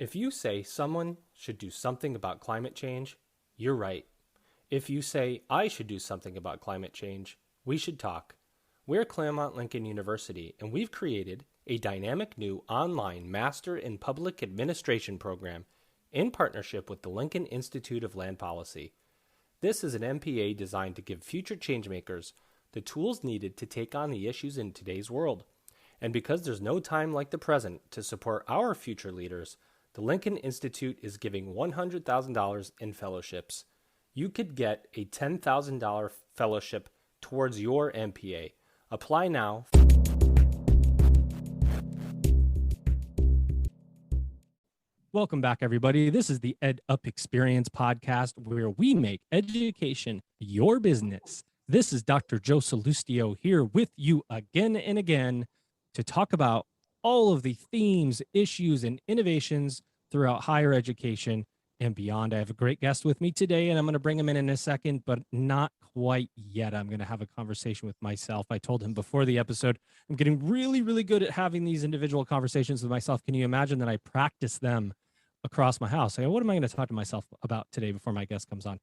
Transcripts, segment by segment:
If you say someone should do something about climate change, you're right. If you say I should do something about climate change, we should talk. We're Claremont Lincoln University, and we've created a dynamic new online Master in Public Administration program in partnership with the Lincoln Institute of Land Policy. This is an MPA designed to give future changemakers the tools needed to take on the issues in today's world. And because there's no time like the present to support our future leaders, the Lincoln Institute is giving $100,000 in fellowships. You could get a $10,000 fellowship towards your MPA. Apply now. Welcome back, everybody. This is the EdUp Experience podcast, where we make education your business. This is Dr. Joe Salustio here with you again and again to talk about all of the themes, issues, and innovations throughout higher education and beyond. I have a great guest with me today, and I'm going to bring him in a second, but not quite yet. I'm going to have a conversation with myself. I told him before the episode, I'm getting really, really good at having these individual conversations with myself. Can you imagine that I practice them across my house? I go, what am I going to talk to myself about today before my guest comes on?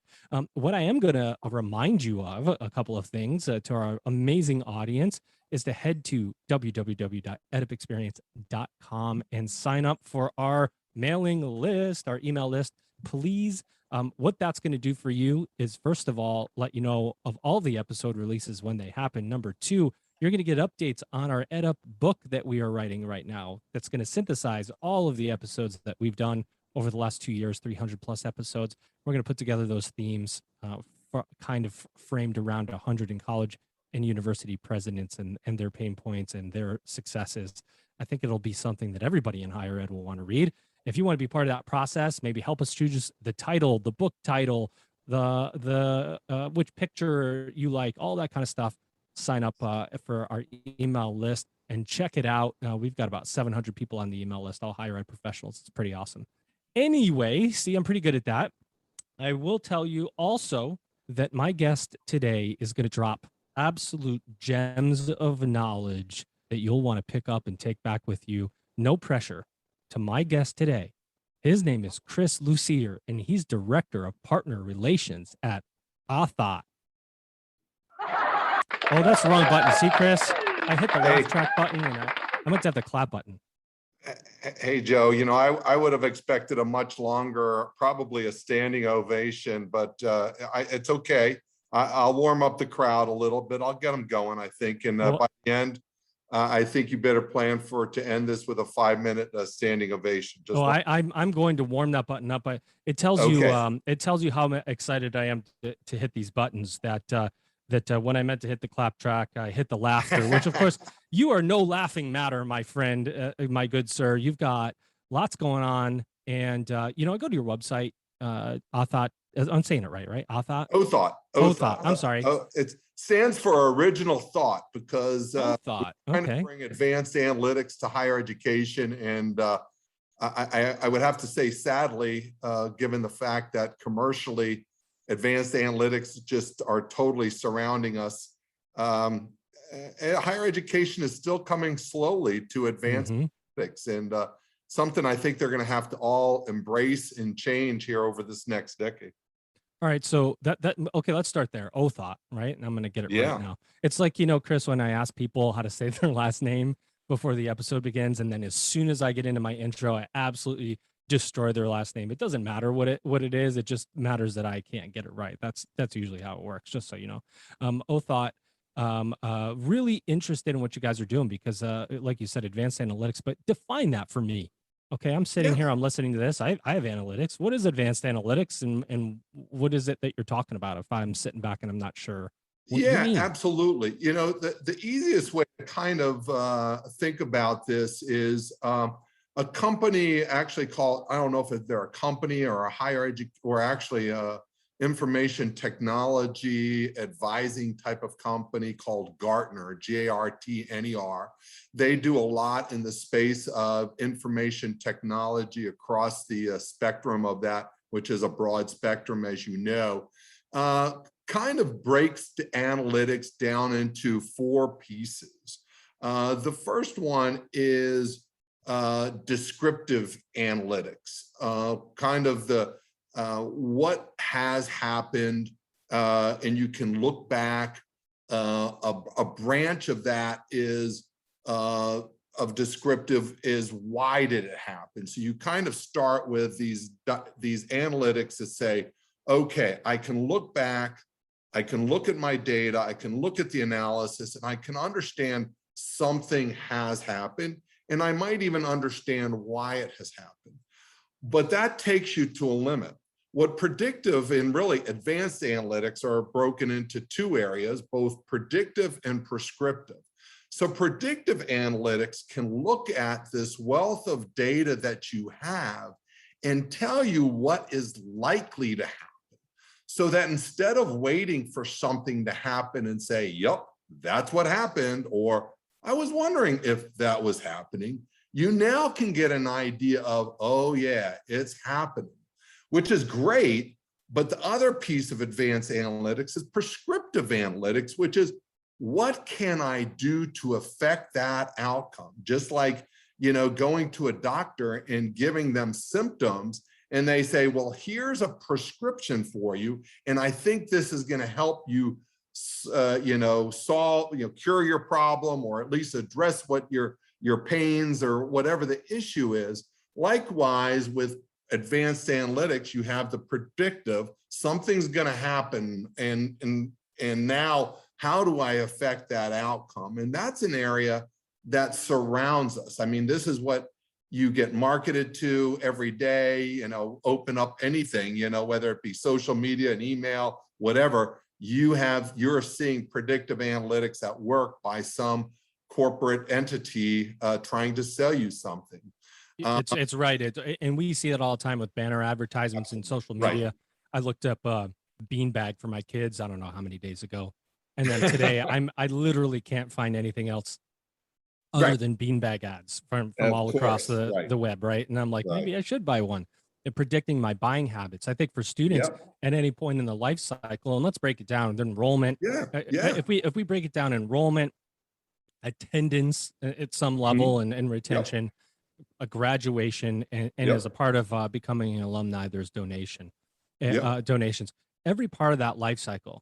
What I am going to remind you of, a couple of things to our amazing audience, is to head to www.edupexperience.com and sign up for our mailing list, our email list, please. What that's going to do for you is, first of all, let you know of all the episode releases when they happen. Number two, you're going to get updates on our EdUp book that we are writing right now. That's going to synthesize all of the episodes that we've done over the last 2 years, 300 plus episodes. We're going to put together those themes kind of framed around 100 in college and university presidents and their pain points and their successes. I think it'll be something that everybody in higher ed will want to read. If you want to be part of that process, maybe help us choose the title, the book title, the which picture you like, all that kind of stuff. Sign up for our email list and check it out. We've got about 700 people on the email list, all higher ed professionals. It's pretty awesome. Anyway, see, I'm pretty good at that. I will tell you also that my guest today is going to drop absolute gems of knowledge that you'll want to pick up and take back with you. No pressure. To my guest today, his name is Chris Lucier, and he's Director of Partner Relations at Othot. Oh, that's the wrong button. See, Chris? I hit the laugh track button, and I meant to have the clap button. Hey, Joe, you know, I would have expected a much longer, probably a standing ovation, but it's okay. I'll warm up the crowd a little bit. I'll get them going, I think. And by the end, I think you better plan to end this with a 5-minute standing ovation. I'm going to warm that button up. It tells you how excited I am to hit these buttons. That when I meant to hit the clap track, I hit the laughter, which of course you are no laughing matter, my friend, my good sir. You've got lots going on, and I go to your website, Othot. I'm saying it right? Othot. Othot. I'm sorry. It stands for original thought, because Othot. We're trying to bring advanced analytics to higher education, and I would have to say, sadly, given the fact that commercially advanced analytics just are totally surrounding us, higher education is still coming slowly to advanced analytics, and something I think they're going to have to all embrace and change here over this next decade. All right, so okay, let's start there. Othot, right? And I'm going to get it right now. It's like, Chris, when I ask people how to say their last name before the episode begins, and then as soon as I get into my intro, I absolutely destroy their last name. It doesn't matter what it is. It just matters that I can't get it right. That's usually how it works, just so you know. Othot, really interested in what you guys are doing, because like you said, advanced analytics, but define that for me. Okay, I'm sitting here, I'm listening to this. I have analytics. What is advanced analytics, and what is it that you're talking about if I'm sitting back and I'm not sure what you mean? Absolutely. The easiest way to kind of think about this is a company actually called, I don't know if they're a company or a higher education, or actually information technology advising type of company called Gartner, Gartner. They do a lot in the space of information technology across the spectrum of that, which is a broad spectrum, as you know. Kind of breaks the analytics down into 4 pieces. The first one is descriptive analytics, kind of the what has happened, and you can look back. A branch of that is of descriptive is why did it happen? So you kind of start with these analytics that say, okay, I can look back, I can look at my data, I can look at the analysis, and I can understand something has happened, and I might even understand why it has happened. But that takes you to a limit. What predictive and really advanced analytics are broken into two areas, both predictive and prescriptive. So predictive analytics can look at this wealth of data that you have and tell you what is likely to happen. So that instead of waiting for something to happen and say, yep, that's what happened, or I was wondering if that was happening, you now can get an idea of, oh yeah, it's happening, which is great. But the other piece of advanced analytics is prescriptive analytics, which is what can I do to affect that outcome? Just like, you know, going to a doctor and giving them symptoms and they say, well, here's a prescription for you, and I think this is going to help you cure your problem, or at least address what your pains or whatever the issue is. Likewise, with advanced analytics, you have the predictive, something's going to happen, and now how do I affect that outcome? And that's an area that surrounds us. I mean, this is what you get marketed to every day, you know, open up anything, you know, whether it be social media, an email, whatever, you're seeing predictive analytics at work by some corporate entity trying to sell you something. It's right. And we see it all the time with banner advertisements in social media. Right. I looked up beanbag for my kids, I don't know how many days ago. And then today I literally can't find anything else other than beanbag ads from all across the web. Right. And I'm like, maybe I should buy one. And predicting my buying habits. I think for students at any point in the life cycle, and let's break it down, the enrollment. If we break it down, enrollment, attendance at some level, and retention, a graduation, and as a part of becoming an alumni, there's donations. Every part of that life cycle,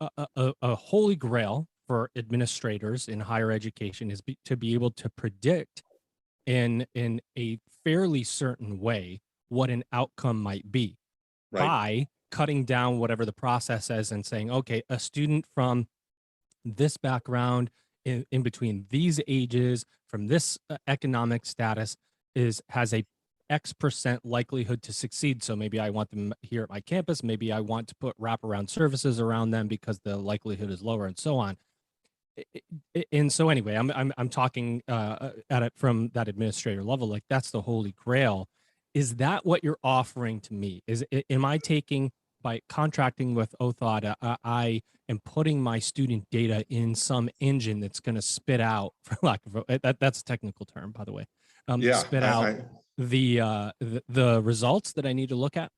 a holy grail for administrators in higher education is to be able to predict in a fairly certain way what an outcome might be by cutting down whatever the process is and saying, okay, a student from this background in between these ages from this economic status has a X% likelihood to succeed. So maybe I want them here at my campus. Maybe I want to put wraparound services around them because the likelihood is lower, and so on. And so anyway, I'm talking at it from that administrator level. Like, that's the holy grail. Is that what you're offering to me? Am I taking, by contracting with Othot, I am putting my student data in some engine that's going to spit out, for lack of that's a technical term, by the way, spit out the results that I need to look at?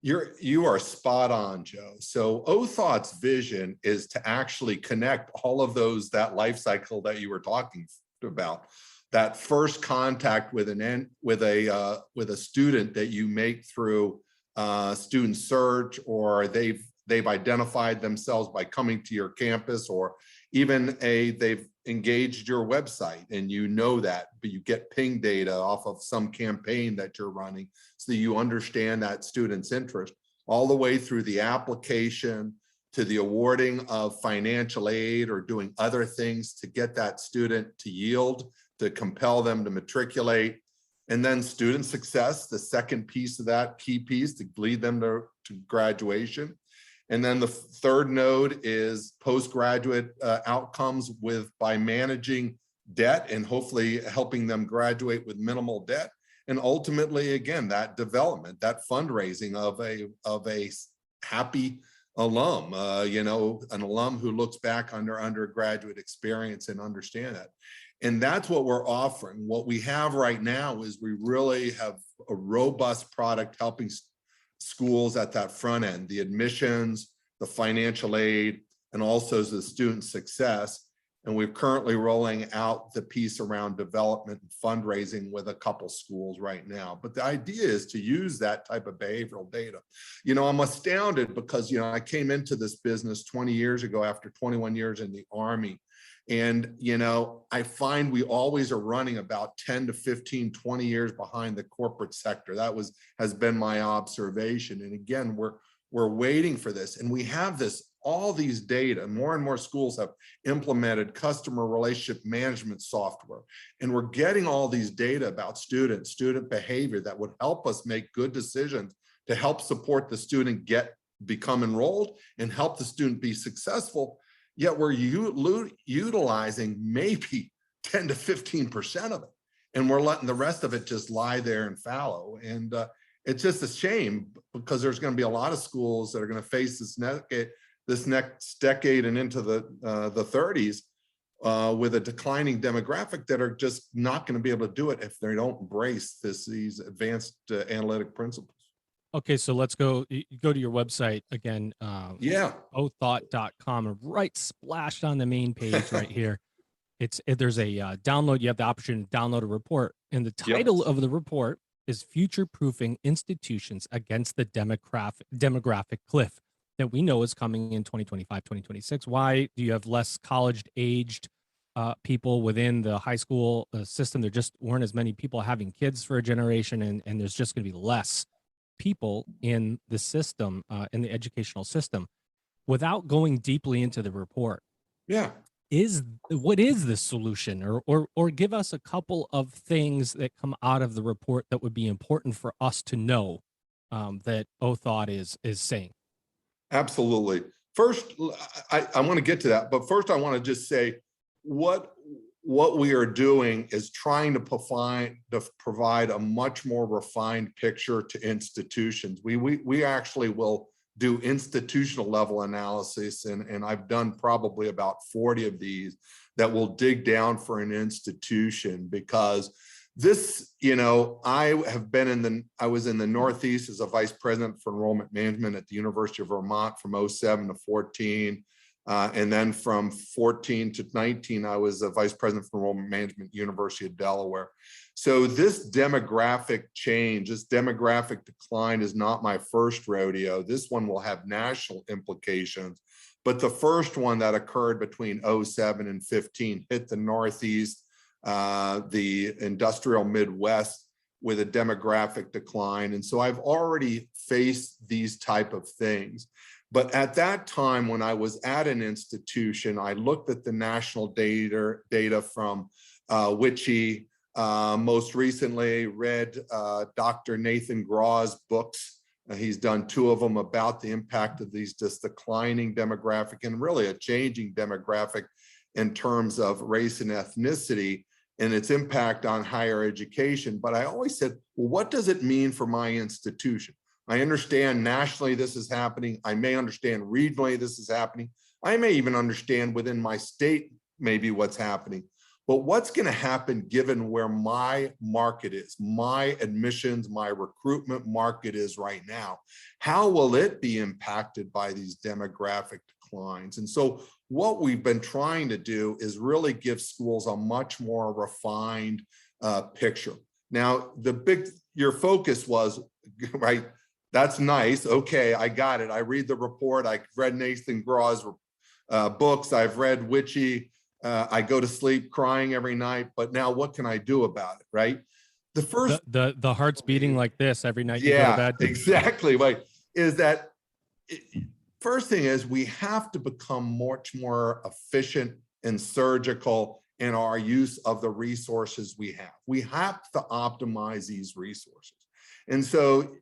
You are spot on, Joe. So Othot's vision is to actually connect all of that life cycle that you were talking about. That first contact with a student that you make through student search, or they've identified themselves by coming to your campus, or even they've engaged your website, and you know that, but you get ping data off of some campaign that you're running, so you understand that student's interest, all the way through the application to the awarding of financial aid or doing other things to get that student to yield, to compel them to matriculate. And then student success, the second piece of that, key piece to lead them to graduation. And then the third node is postgraduate outcomes by managing debt and hopefully helping them graduate with minimal debt. And ultimately, again, that development, that fundraising of a happy alum, an alum who looks back on their undergraduate experience and understand that. And that's what we're offering. What we have right now is we really have a robust product helping schools at that front end, the admissions, the financial aid, and also the student success. And we're currently rolling out the piece around development and fundraising with a couple schools right now. But the idea is to use that type of behavioral data. I'm astounded because, I came into this business 20 years ago after 21 years in the Army. And, I find we always are running about 10 to 15, 20 years behind the corporate sector. That has been my observation. And again, we're waiting for this. And we have all these data. More and more schools have implemented customer relationship management software. And we're getting all these data about student behavior that would help us make good decisions to help support the student become enrolled and help the student be successful. Yet we're utilizing maybe 10 to 15% of it. And we're letting the rest of it just lie there and fallow. And it's just a shame because there's going to be a lot of schools that are going to face this next decade and into the 30s with a declining demographic that are just not going to be able to do it if they don't embrace these advanced analytic principles. Okay, so let's go to your website again. Yeah. Othot.com, and right splashed on the main page right here. There's a download. You have the option to download a report, and the title of the report is Future-Proofing Institutions Against the Demographic Cliff that we know is coming in 2025, 2026. Why do you have less college-aged people within the high school system? There just weren't as many people having kids for a generation, and there's just going to be less people in the system, in the educational system. Without going deeply into the report, what is the solution, or give us a couple of things that come out of the report that would be important for us to know that Othot is saying? Absolutely. First, I want to get to that, but first I want to just say what we are doing is trying to provide a much more refined picture to institutions. We actually will do institutional level analysis, and I've done probably about 40 of these that will dig down for an institution, because this, I was in the Northeast as a vice president for enrollment management at the University of Vermont from 07 to 14. And then from 14 to 19, I was a vice president for enrollment management, University of Delaware. So this demographic change, this demographic decline is not my first rodeo. This one will have national implications. But the first one that occurred between 07 and 15 hit the Northeast, the industrial Midwest, with a demographic decline. And so I've already faced these type of things. But at that time, when I was at an institution, I looked at the national data from WICHE, most recently read Dr. Nathan Graw's books. He's done 2 of them about the impact of this declining demographic and really a changing demographic in terms of race and ethnicity and its impact on higher education. But I always said, well, what does it mean for my institution? I understand nationally this is happening. I may understand regionally this is happening. I may even understand within my state maybe what's happening. But what's going to happen given where my market is, my admissions, my recruitment market is right now? How will it be impacted by these demographic declines? And so what we've been trying to do is really give schools a much more refined picture. Now, your focus was, right, that's nice. Okay, I got it. I read the report. I read Nathan Graw's books. I've read WICHE. I go to sleep crying every night, but now what can I do about it, right? The first, the heart's beating like this every night you go to bed. Exactly, right. Is that first thing is we have to become much more efficient and surgical in our use of the resources we have. We have to optimize these resources. And so,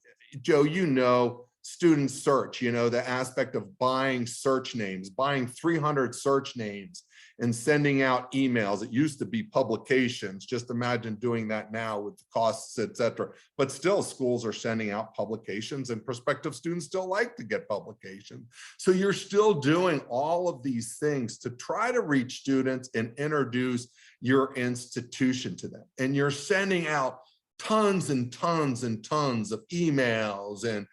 Joe, student search, the aspect of buying search names, buying 300 search names and sending out emails. It used to be publications. Just imagine doing that now with the costs, et cetera. But still, schools are sending out publications and prospective students still like to get publications. So you're still doing all of these things to try to reach students and introduce your institution to them. And you're sending out tons and tons and tons of emails and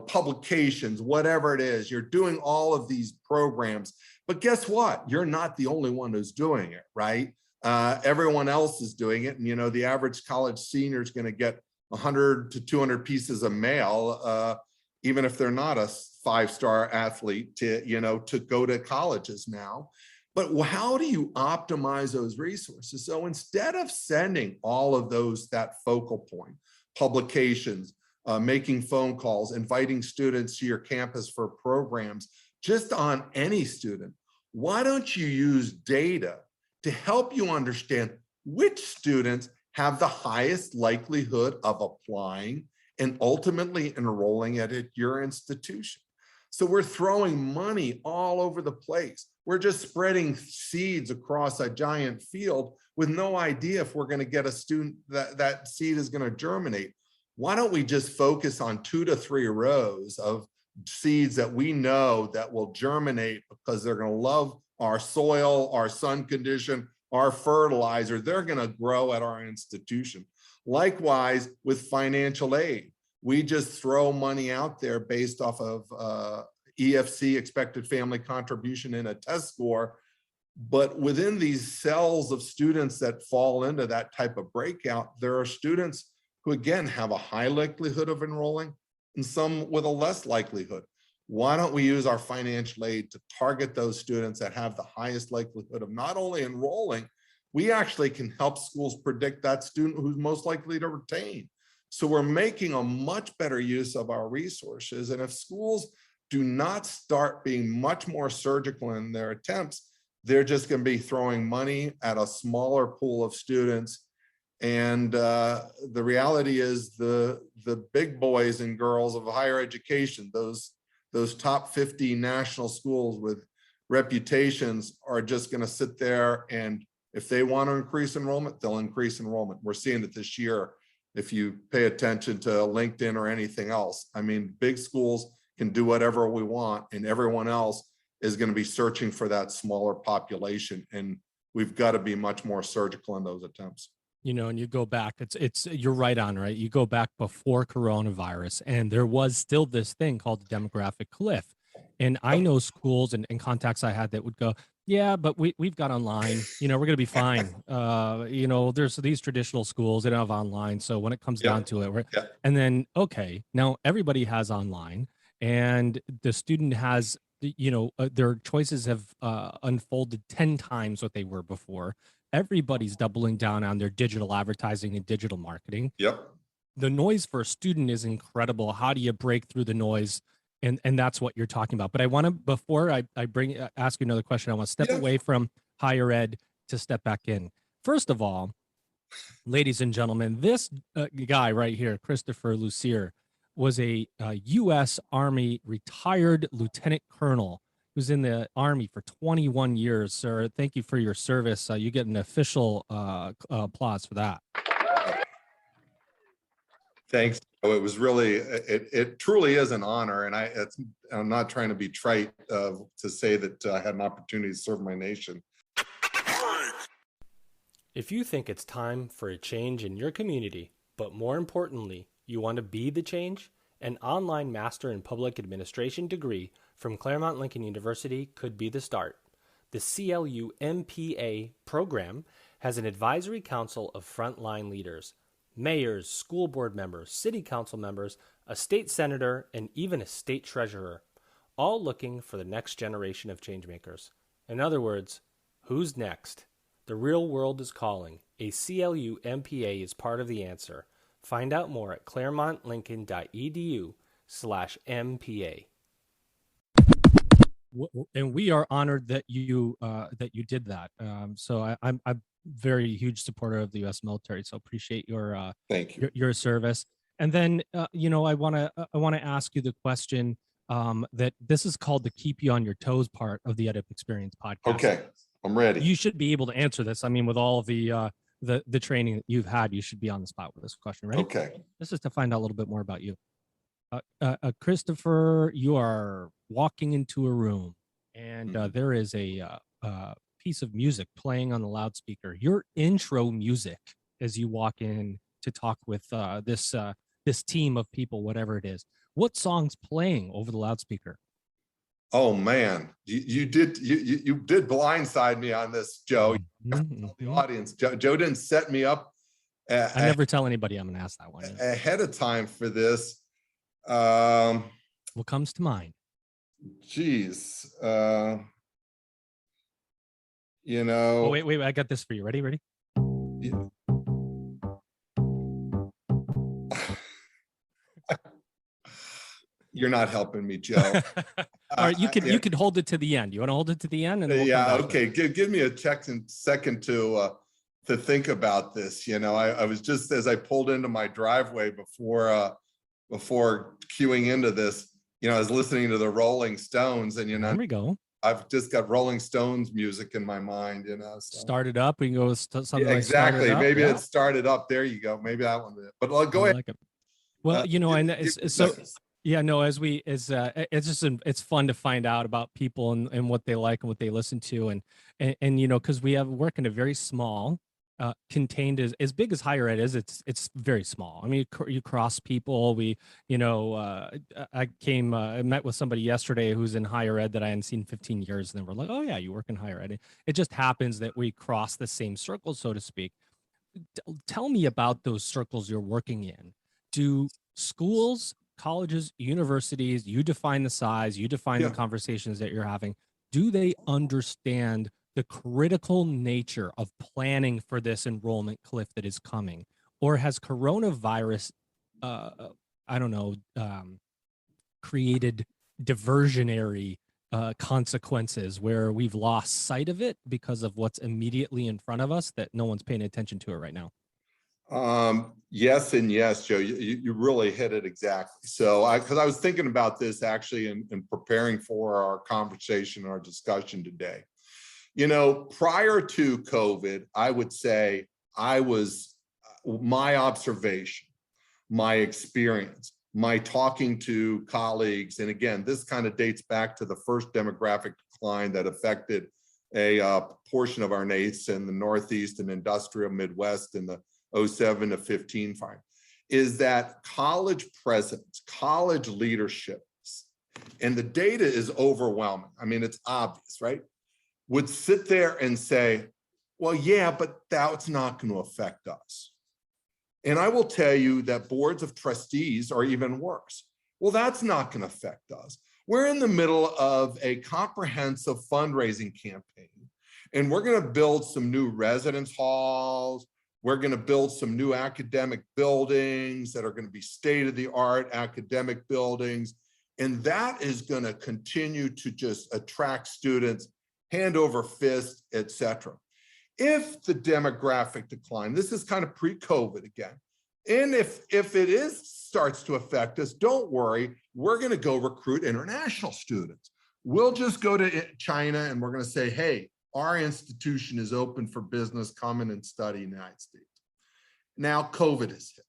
publications, whatever it is. You're doing all of these programs But guess what? You're not the only one who's doing it, right? Everyone else is doing it. And, you know, the average college senior is going to get 100 to 200 pieces of mail, even if they're not a 5-star athlete, to, you know, to go to colleges now. But how do you optimize those resources? So instead of sending all of those, that focal point, publications, making phone calls, inviting students to your campus for programs, just on any student, why don't you use data to help you understand which students have the highest likelihood of applying and ultimately enrolling at your institution? So we're throwing money all over the place. We're just spreading seeds across a giant field with no idea if we're going to get a student that seed is going to germinate. Why don't we just focus on 2 to 3 rows of seeds that we know that will germinate because they're going to love our soil, our sun condition, our fertilizer. They're going to grow at our institution. Likewise with financial aid, we just throw money out there based off of EFC, expected family contribution, in a test score. But within these cells of students that fall into that type of breakout, there are students who again have a high likelihood of enrolling and some with a less likelihood. Why don't we use our financial aid to target those students that have the highest likelihood of not only enrolling, we actually can help schools predict that student who's most likely to retain. So we're making a much better use of our resources. And if schools do not start being much more surgical in their attempts, they're just going to be throwing money at a smaller pool of students. And the reality is the big boys and girls of higher education, those top 50 national schools with reputations, are just going to sit there, and if they want to increase enrollment, they'll increase enrollment. We're seeing it this year. If you pay attention to LinkedIn or anything else, I mean, big schools can do whatever we want, and everyone else is going to be searching for that smaller population. And we've got to be much more surgical in those attempts. You know, and you go back, you're right on, right? You go back before coronavirus, and there was still this thing called the demographic cliff. And I know schools and contacts I had that would go, yeah, but we've got online, you know, we're going to be fine. You know, there's these traditional schools that don't have online. So when it comes down to it, and then, okay, now everybody has online, and the student has, you know, their choices have unfolded 10 times what they were before. Everybody's doubling down on their digital advertising and digital marketing. Yep. The noise for a student is incredible. How do you break through the noise? And that's what you're talking about. But I want to, before I ask you another question, I want to step away from higher ed to step back in. First of all, ladies and gentlemen, this guy right here, Christopher Lucier, was a U.S. Army retired lieutenant colonel who's in the Army for 21 years, sir. Thank you for your service. You get an official applause for that. Thanks. It was really, it truly is an honor. And I'm not trying to be trite to say that I had an opportunity to serve my nation. If you think it's time for a change in your community, but more importantly, you want to be the change, an online Master in Public Administration degree from Claremont Lincoln University could be the start. The CLU MPA program has an advisory council of frontline leaders, mayors, school board members, city council members, a state senator, and even a state treasurer, all looking for the next generation of changemakers. In other words, who's next? The real world is calling. A CLU MPA is part of the answer. Find out more at claremontlincoln.edu/MPA. And we are honored that you did that. So I'm very huge supporter of the U.S. military. So appreciate your thank you. your service. And then you know, I want to ask you the question that this is called the keep you on your toes part of the EdUp Experience podcast. Okay, I'm ready. You should be able to answer this. I mean, with all of the training that you've had, you should be on the spot with this question. Ready? Okay. This is to find out a little bit more about you. Christopher, you are walking into a room, and there is a piece of music playing on the loudspeaker. Your intro music as you walk in to talk with this team of people, whatever it is. What song's playing over the loudspeaker? Oh man, you did blindside me on this, Joe. Tell the audience, Joe didn't set me up. I never tell anybody I'm going to ask that one ahead of time for this. What comes to mind? Geez, you know. Oh, wait, I got this for you. Ready? You're not helping me, Joe. All right, you could hold it to the end. You want to hold it to the end? And then we'll yeah, okay. Give me a second to think about this. You know, I was just, as I pulled into my driveway before queuing into this, you know, I was listening to the Rolling Stones, and you know, there we go. I've just got Rolling Stones music in my mind, you know. So. Start it up. We can go with something yeah, exactly. like Maybe it started up. There you go. Maybe that one. But go ahead. Like it. Well, you know, and so. Yeah, no, it's it's fun to find out about people and what they like and what they listen to. And you know, because we work in a very small, contained, as big as higher ed is, it's very small. I mean, you cross people. I met with somebody yesterday who's in higher ed that I hadn't seen in 15 years. And then we're like, oh yeah, you work in higher ed. It just happens that we cross the same circle, so to speak. Tell me about those circles you're working in. Do schools, colleges, universities, you define the size, you define the conversations that you're having. Do they understand the critical nature of planning for this enrollment cliff that is coming? Or has coronavirus, created diversionary consequences where we've lost sight of it because of what's immediately in front of us that no one's paying attention to it right now? Yes and yes, Joe. You really hit it exactly. So because I was thinking about this actually in preparing for our conversation, our discussion today. You know, prior to COVID, I would say my observation, my experience, my talking to colleagues, and again, this kind of dates back to the first demographic decline that affected a portion of our nation, the Northeast and industrial Midwest in the 07 to 15 fire, is that college presidents, college leadership, and the data is overwhelming. I mean, it's obvious, right? Would sit there and say, well, yeah, but that's not going to affect us. And I will tell you that boards of trustees are even worse. Well, that's not going to affect us. We're in the middle of a comprehensive fundraising campaign, and we're going to build some new residence halls. We're going to build some new academic buildings that are going to be state-of-the-art academic buildings. And that is going to continue to just attract students, hand over fist, et cetera. If the demographic decline, this is kind of pre-COVID again, and if it starts to affect us, don't worry, we're going to go recruit international students. We'll just go to China and we're going to say, hey, our institution is open for business, come in and study in the United States. Now COVID is hit.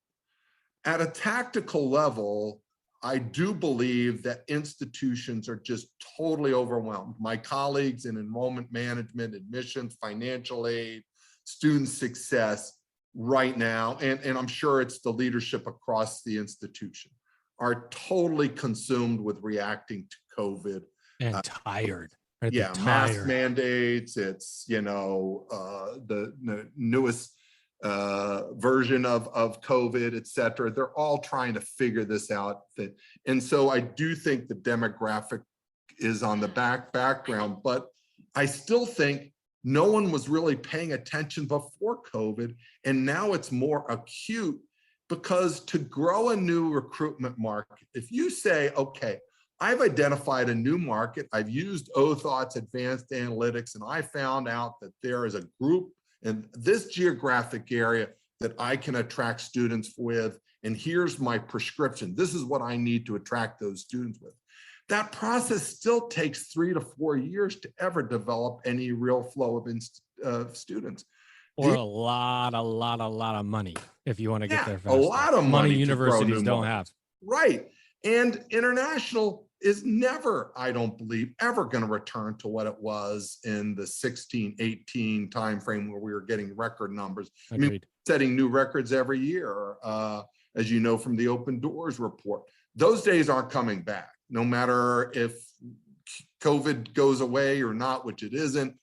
At a tactical level, I do believe that institutions are just totally overwhelmed. My colleagues in enrollment management, admissions, financial aid, student success right now, and I'm sure it's the leadership across the institution, are totally consumed with reacting to COVID. And tired. Right? Yeah, mask mandates, it's, you know, the newest version of COVID, et cetera. They're all trying to figure this out. And so I do think the demographic is on the background, but I still think no one was really paying attention before COVID. And now it's more acute, because to grow a new recruitment market, if you say, okay, I've identified a new market, I've used Othot's advanced analytics, and I found out that there is a group in this geographic area that I can attract students with, and here's my prescription. This is what I need to attract those students with. That process still takes 3 to 4 years to ever develop any real flow of students. Or a lot of money if you want to get there fast. A lot of money universities don't have. Right. And international is never, I don't believe, ever going to return to what it was in the 16, 18 timeframe where we were getting record numbers. Agreed. I mean, setting new records every year, as you know from the Open Doors report. Those days aren't coming back, no matter if COVID goes away or not, which it isn't,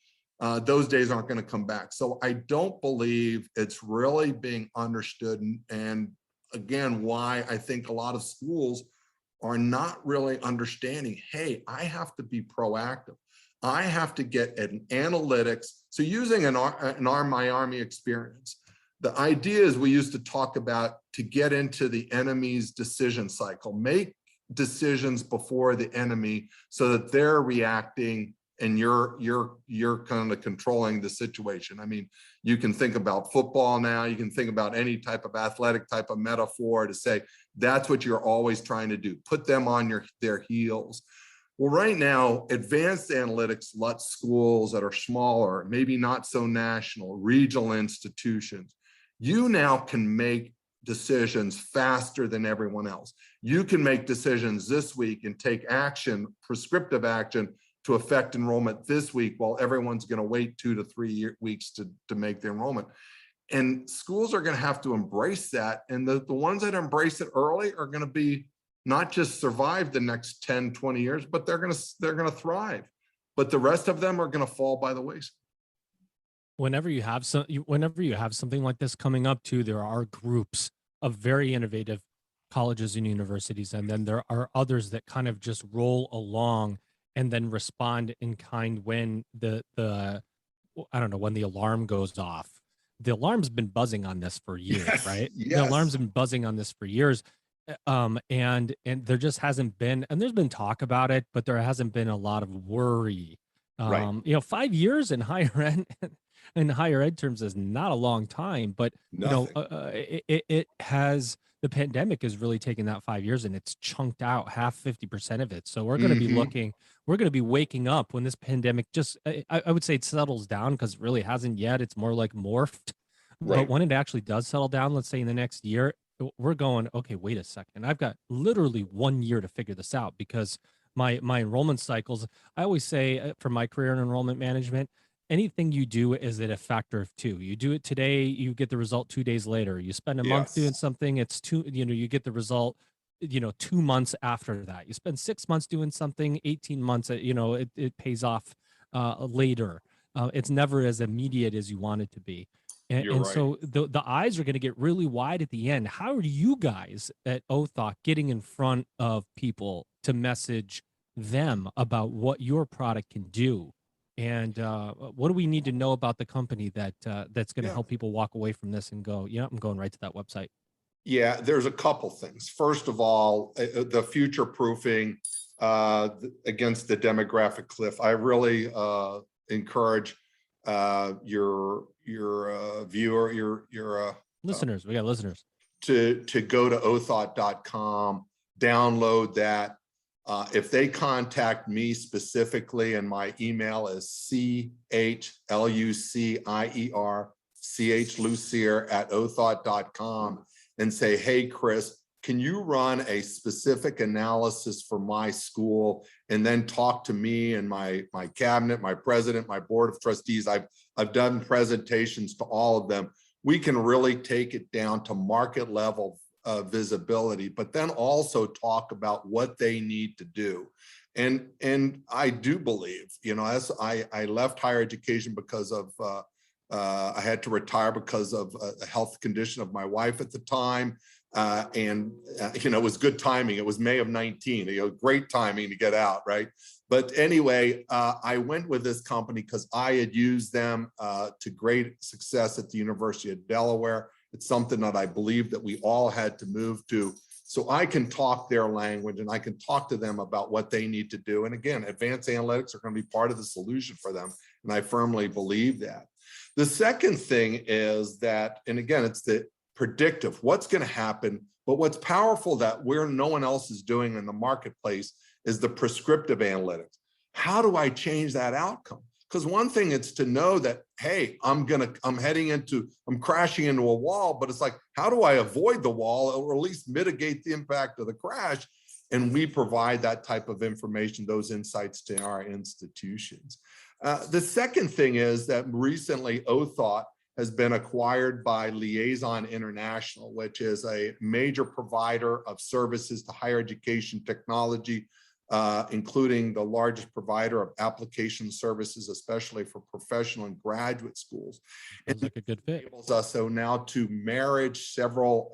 those days aren't going to come back. So I don't believe it's really being understood. And again, why I think a lot of schools are not really understanding, hey, I have to be proactive. I have to get an analytics. So using an My Army experience, the idea is we used to talk about to get into the enemy's decision cycle, make decisions before the enemy so that they're reacting and you're kind of controlling the situation. I mean, you can think about football now, you can think about any type of athletic type of metaphor to say that's what you're always trying to do, put them on their heels. Well, right now, advanced analytics lets schools that are smaller, maybe not so national, regional institutions, you now can make decisions faster than everyone else. You can make decisions this week and take action, prescriptive action, to affect enrollment this week while everyone's going to wait 2 to 3 weeks to make the enrollment. And schools are going to have to embrace that. And the ones that embrace it early are going to be not just survive the next 10, 20 years, but they're going to thrive. But the rest of them are going to fall by the wayside. Whenever you have something like this coming up too, there are groups of very innovative colleges and universities, and then there are others that kind of just roll along and then respond in kind when the I don't know, when the alarm goes off. The alarm's been buzzing on this for years, Yes, right? yes. The alarm's been buzzing on this for years. And there just hasn't been, and there's been talk about it, but there hasn't been a lot of worry. Right. 5 years in higher ed in higher ed terms is not a long time, but it has, the pandemic has really taken that 5 years and it's chunked out half 50% of it. So we're going to be we're going to be waking up when this pandemic just, I would say it settles down, because it really hasn't yet. It's more like morphed. Right. But when it actually does settle down, let's say in the next year, we're going, okay, wait a second. I've got literally 1 year to figure this out, because my enrollment cycles, I always say for my career in enrollment management, anything you do is at a factor of 2. You do it today, you get the result 2 days later. You spend a month doing something, it's you get the result 2 months after that. You spend 6 months doing something, 18 months, it pays off later. It's never as immediate as you want it to be. And You're right. So the eyes are going to get really wide at the end. How are you guys at Othot getting in front of people to message them about what your product can do? And what do we need to know about the company that's going to help people walk away from this and go, I'm going right to that website? Yeah, there's a couple things. First of all, the future proofing against the demographic cliff. I really encourage your viewer, your listeners. We got listeners to go to othot.com, download that. If they contact me specifically, and my email is Lucier@othot.com, and say, hey, Chris, can you run a specific analysis for my school, and then talk to me and my cabinet, my president, my board of trustees. I've done presentations to all of them. We can really take it down to market level visibility, but then also talk about what they need to do. And I do believe, as I left higher education because of I had to retire because of a health condition of my wife at the time. It was good timing. It was May of 19, great timing to get out, right? But anyway, I went with this company because I had used them to great success at the University of Delaware. It's something that I believe that we all had to move to. So I can talk their language and I can talk to them about what they need to do. And again, advanced analytics are going to be part of the solution for them. And I firmly believe that. The second thing is that, and again, it's the predictive, what's going to happen, but what's powerful that no one else is doing in the marketplace is the prescriptive analytics. How do I change that outcome? Because one thing is to know that, hey, I'm crashing into a wall, but it's like, how do I avoid the wall or at least mitigate the impact of the crash? And we provide that type of information, those insights to our institutions. The second thing is that recently Othot has been acquired by Liaison International, which is a major provider of services to higher education technology including the largest provider of application services, especially for professional and graduate schools. Sounds like a good fit. Enables us so now to marriage several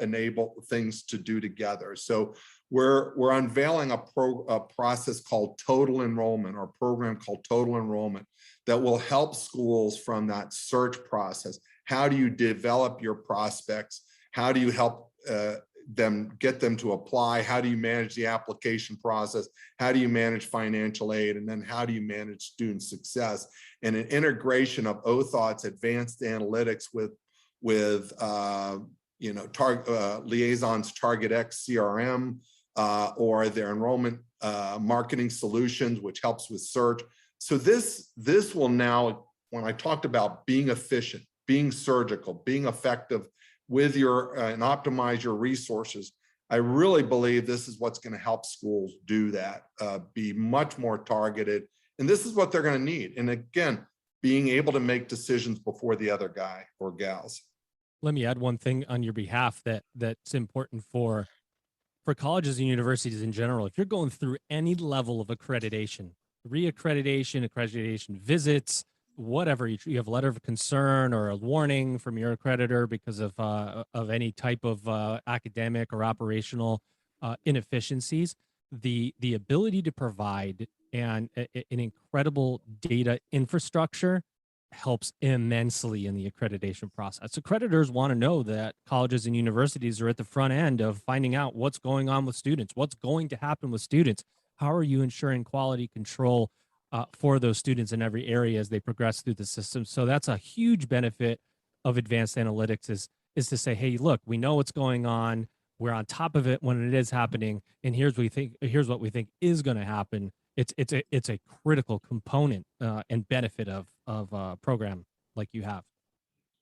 things to do together. So we're unveiling a process called total enrollment, or a program called total enrollment, that will help schools from that search process. How do you develop your prospects? How do you help get them to apply? How do you manage the application process? How do you manage financial aid? And then how do you manage student success? And an integration of Othot's advanced analytics with Liaison's TargetX CRM, or their enrollment marketing solutions, which helps with search. So this will now, when I talked about being efficient, being surgical, being effective with and optimize your resources, I really believe this is what's going to help schools do that, be much more targeted. And this is what they're going to need. And again, being able to make decisions before the other guy or gals. Let me add one thing on your behalf that's important for colleges and universities in general. If you're going through any level of accreditation, accreditation visits, whatever, you have a letter of concern or a warning from your accreditor because of any type of academic or operational inefficiencies, the ability to provide an incredible data infrastructure helps immensely in the accreditation process. Accreditors want to know that colleges and universities are at the front end of finding out what's going on with students, what's going to happen with students. How are you ensuring quality control for those students in every area as they progress through the system? So that's a huge benefit of advanced analytics is to say, hey, look, we know what's going on. We're on top of it when it is happening. And here's what we think is going to happen. It's a critical component and benefit of a program like you have.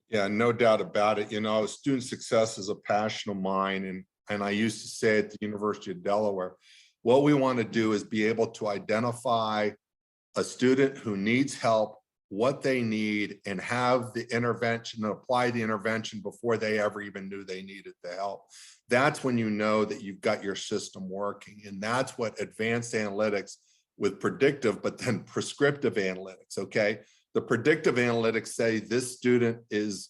Yeah, no doubt about it. Student success is a passion of mine. And I used to say at the University of Delaware, what we want to do is be able to identify a student who needs help, what they need, and have the intervention and apply the intervention before they ever even knew they needed the help. That's when you know that you've got your system working. And that's what advanced analytics with predictive, but then prescriptive analytics, okay? The predictive analytics say this student is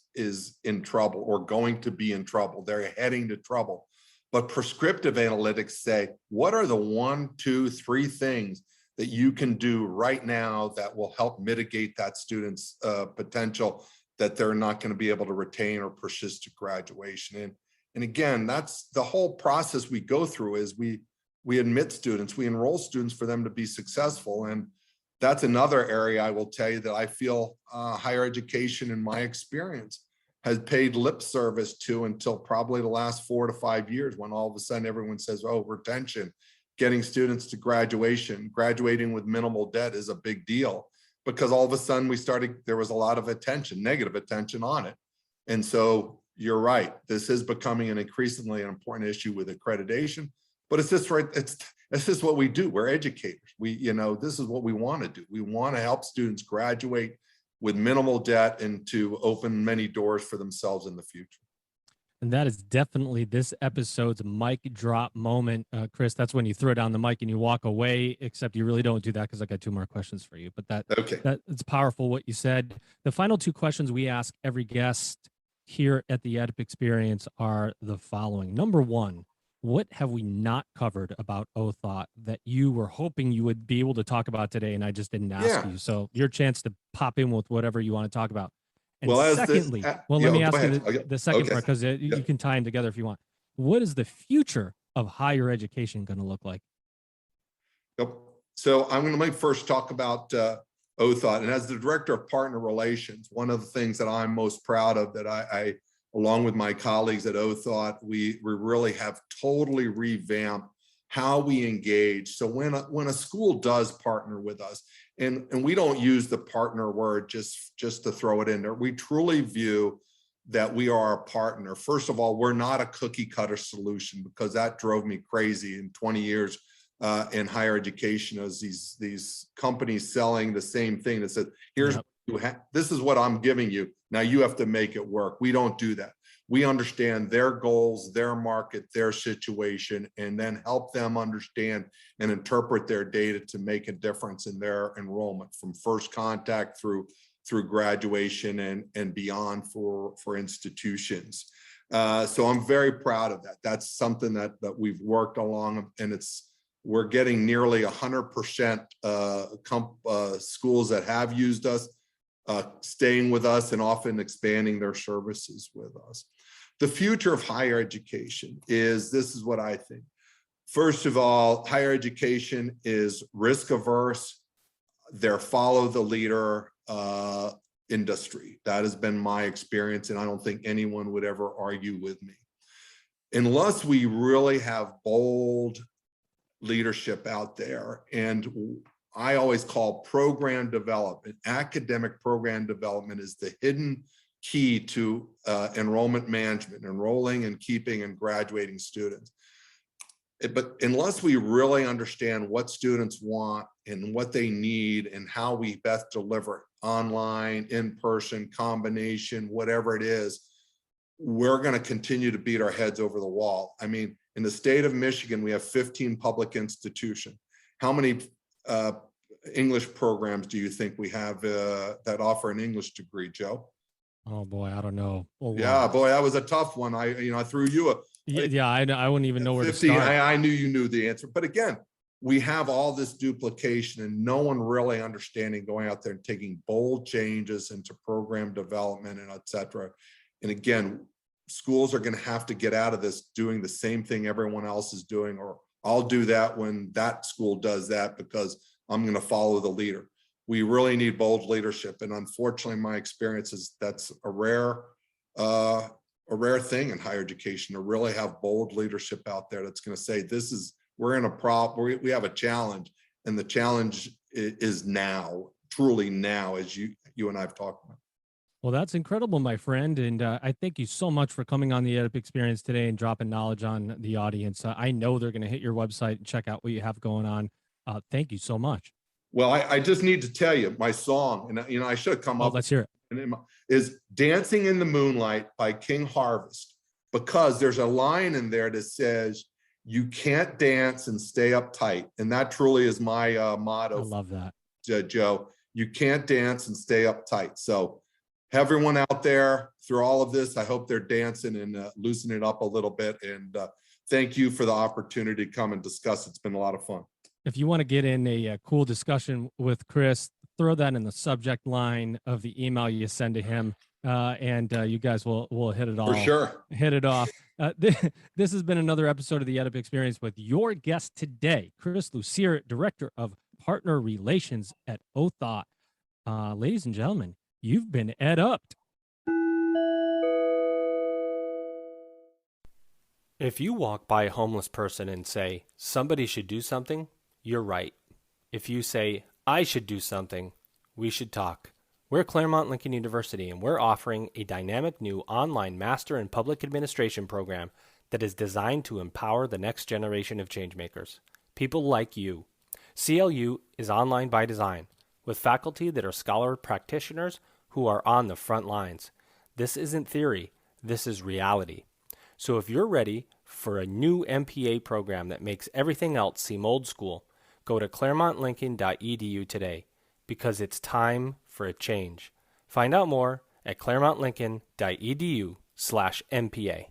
in trouble or going to be in trouble. They're heading to trouble. But prescriptive analytics say, what are the 1, 2, 3 things that you can do right now that will help mitigate that student's potential that they're not going to be able to retain or persist to graduation. And again, that's the whole process we go through is we admit students, we enroll students for them to be successful. And that's another area I will tell you that I feel higher education, in my experience, has paid lip service to until probably the last 4 to 5 years, when all of a sudden everyone says, oh, retention, getting students to graduating with minimal debt is a big deal, because all of a sudden there was a lot of attention, negative attention on it. And so you're right, this is becoming an increasingly important issue with accreditation, but it's just right. It's just what we do. We're educators. This is what we want to do. We want to help students graduate with minimal debt and to open many doors for themselves in the future. And that is definitely this episode's mic drop moment, Chris. That's when you throw down the mic and you walk away, except you really don't do that because I got 2 more questions for you. But it's powerful what you said. The final 2 questions we ask every guest here at the EdUp Experience are the following. Number 1, what have we not covered about Othot that you were hoping you would be able to talk about today and I just didn't ask you? So your chance to pop in with whatever you want to talk about. And secondly, let me ask you the second part, because you can tie them together if you want. What is the future of higher education going to look like? Yep. So I'm going to first talk about Othot. And as the Director of Partner Relations, one of the things that I'm most proud of that I along with my colleagues at Othot, we really have totally revamped how we engage. So when a school does partner with us, and we don't use the partner word just to throw it in there, we truly view that we are a partner. First of all, we're not a cookie cutter solution, because that drove me crazy in 20 years in higher education, as these companies selling the same thing that said, here's this is what I'm giving you. Now you have to make it work. We don't do that. we understand their goals, their market, their situation, and then help them understand and interpret their data to make a difference in their enrollment from first contact through graduation and beyond for institutions. So I'm very proud of that. That's something that we've worked along, and we're getting nearly 100% schools that have used us, staying with us and often expanding their services with us. The future of higher education this is what I think. First of all, higher education is risk averse. They're follow the leader industry. That has been my experience, and I don't think anyone would ever argue with me. Unless we really have bold leadership out there, and I always call program development, academic program development is the hidden key to enrollment management, enrolling and keeping and graduating students. But unless we really understand what students want and what they need and how we best deliver it, online, in person, combination, whatever it is, we're going to continue to beat our heads over the wall. I mean, in the state of Michigan, we have 15 public institutions. How many English programs do you think we have that offer an English degree, Joe? Oh boy, I don't know. Oh, yeah, wow. boy, that was a tough one. I threw you a yeah. I wouldn't even know where 50, to start. I knew you knew the answer, but again, we have all this duplication and no one really understanding, going out there and taking bold changes into program development and et cetera. And again, schools are going to have to get out of this doing the same thing everyone else is doing, or I'll do that when that school does that because I'm going to follow the leader. We really need bold leadership. And unfortunately, my experience is that's a rare thing in higher education, to really have bold leadership out there that's going to say, we're in a problem, we have a challenge, and the challenge is now, truly now, as you and I have talked about. Well, that's incredible, my friend. And I thank you so much for coming on the EdUp Experience today and dropping knowledge on the audience. I know they're going to hit your website and check out what you have going on. Thank you so much. Well, I just need to tell you my song, and I should have come up. Let's hear it. Is "Dancing in the Moonlight" by King Harvest, because there's a line in there that says, "You can't dance and stay uptight," and that truly is my motto. I love that, Joe. You can't dance and stay uptight. So, everyone out there, through all of this, I hope they're dancing and loosening it up a little bit. And thank you for the opportunity to come and discuss. It's been a lot of fun. If you want to get in a cool discussion with Chris, throw that in the subject line of the email you send to him, and you guys will hit it all. For sure. Hit it off. This has been another episode of the EdUp Experience with your guest today, Chris Lucier, Director of Partner Relations at Othot. Ladies and gentlemen, you've been EdUp'd. If you walk by a homeless person and say, somebody should do something, you're right. If you say, I should do something, we should talk. We're Claremont Lincoln University, and we're offering a dynamic new online Master in Public Administration program that is designed to empower the next generation of changemakers, people like you. CLU is online by design, with faculty that are scholar practitioners who are on the front lines. This isn't theory, this is reality. So if you're ready for a new MPA program that makes everything else seem old school, go to claremontlincoln.edu today, because it's time for a change. Find out more at claremontlincoln.edu/MPA.